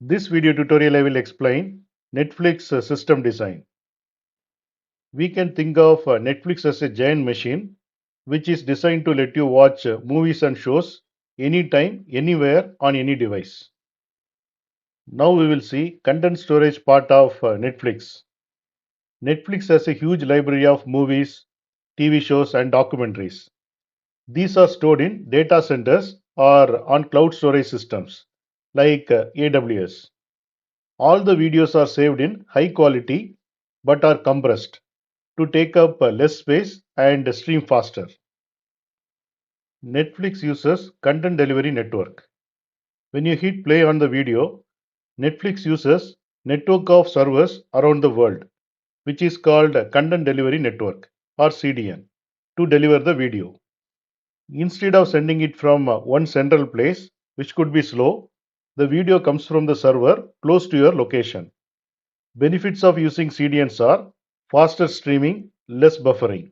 This video tutorial I will explain Netflix system design. We can think of Netflix as a giant machine which is designed to let you watch movies and shows anytime, anywhere on any device. Now we will see content storage part of Netflix. Netflix has a huge library of movies, TV shows and documentaries. These are stored in data centers or on cloud storage systems like AWS. All the videos are saved in high quality but are compressed to take up less space and stream faster. Netflix uses content delivery network. When you hit play on the video, Netflix uses network of servers around the world, which is called content delivery network or CDN, to deliver the video. Instead of sending it from one central place, which could be slow, the video comes from the server close to your location. Benefits of using CDNs are faster streaming, less buffering.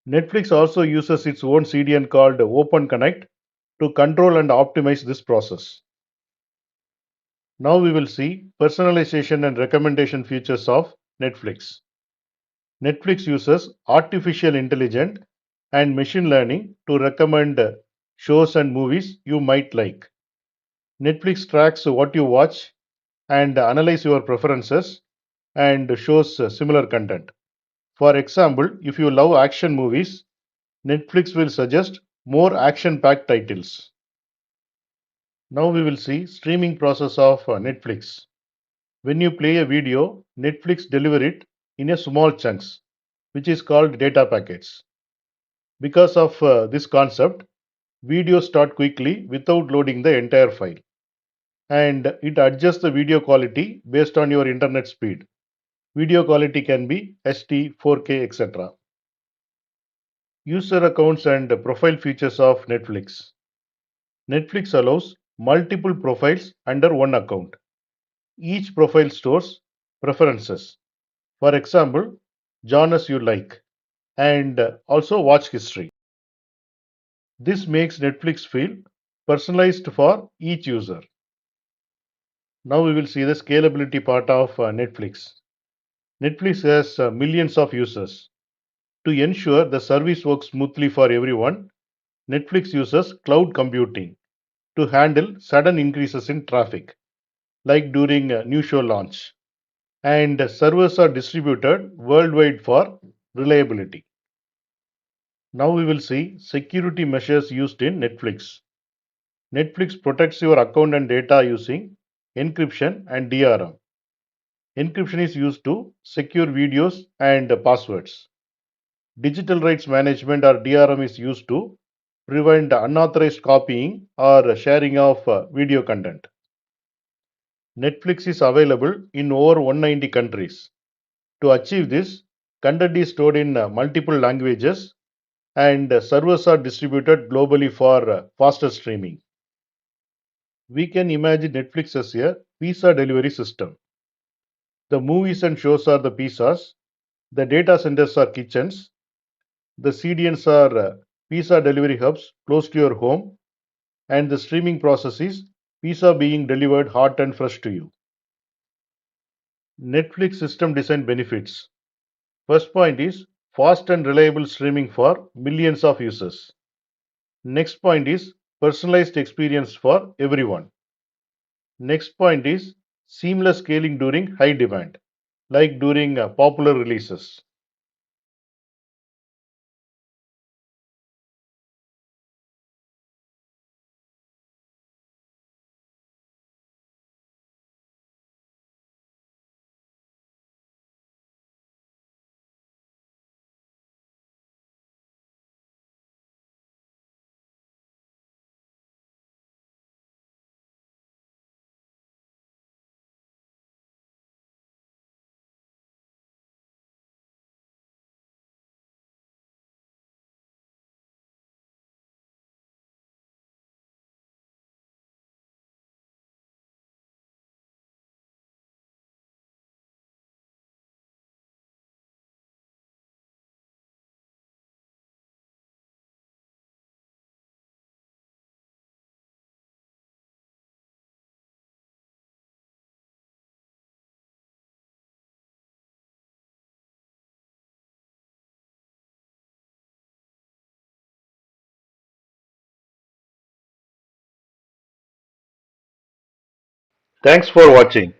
Netflix also uses its own CDN called Open Connect to control and optimize this process. Now we will see personalization and recommendation features of Netflix. Netflix uses artificial intelligence and machine learning to recommend shows and movies you might like. Netflix tracks what you watch and analyze your preferences and shows similar content. For example, if you love action movies, Netflix will suggest more action-packed titles. Now we will see streaming process of Netflix. When you play a video, Netflix deliver it in a small chunks, which is called data packets. Because of this concept, videos start quickly without loading the entire file, and it adjusts the video quality based on your internet speed. Video quality can be HD, 4K, etc. User accounts and profile features of Netflix. Netflix allows multiple profiles under one account. Each profile stores preferences. For example, genres you like and also watch history. This makes Netflix feel personalized for each user. Now we will see the scalability part of Netflix. Netflix has millions of users. To ensure the service works smoothly for everyone, Netflix uses cloud computing to handle sudden increases in traffic, like during a new show launch. And servers are distributed worldwide for reliability. Now we will see security measures used in Netflix. Netflix protects your account and data using encryption and DRM. Encryption is used to secure videos and passwords. Digital rights management or DRM is used to prevent unauthorized copying or sharing of video content. Netflix is available in over 190 countries. To achieve this, content is stored in multiple languages and servers are distributed globally for faster streaming. We can imagine Netflix as a pizza delivery system. The movies and shows are the pizzas, the data centers are kitchens, the CDNs are pizza delivery hubs close to your home, and the streaming process is pizza being delivered hot and fresh to you. Netflix system design benefits. First point is fast and reliable streaming for millions of users. Next point is personalized experience for everyone. Next point is seamless scaling during high demand, like during popular releases. Thanks for watching.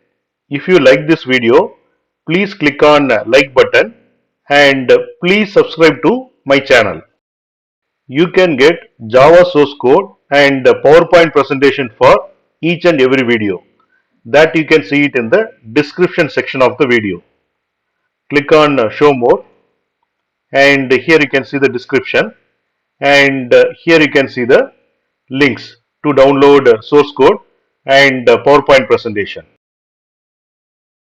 If you like this video, please click on like button and please subscribe to my channel. You can get Java source code and PowerPoint presentation for each and every video. That you can see it in the description section of the video. Click on show more, and here you can see the description, and here you can see the links to download source code and PowerPoint presentation.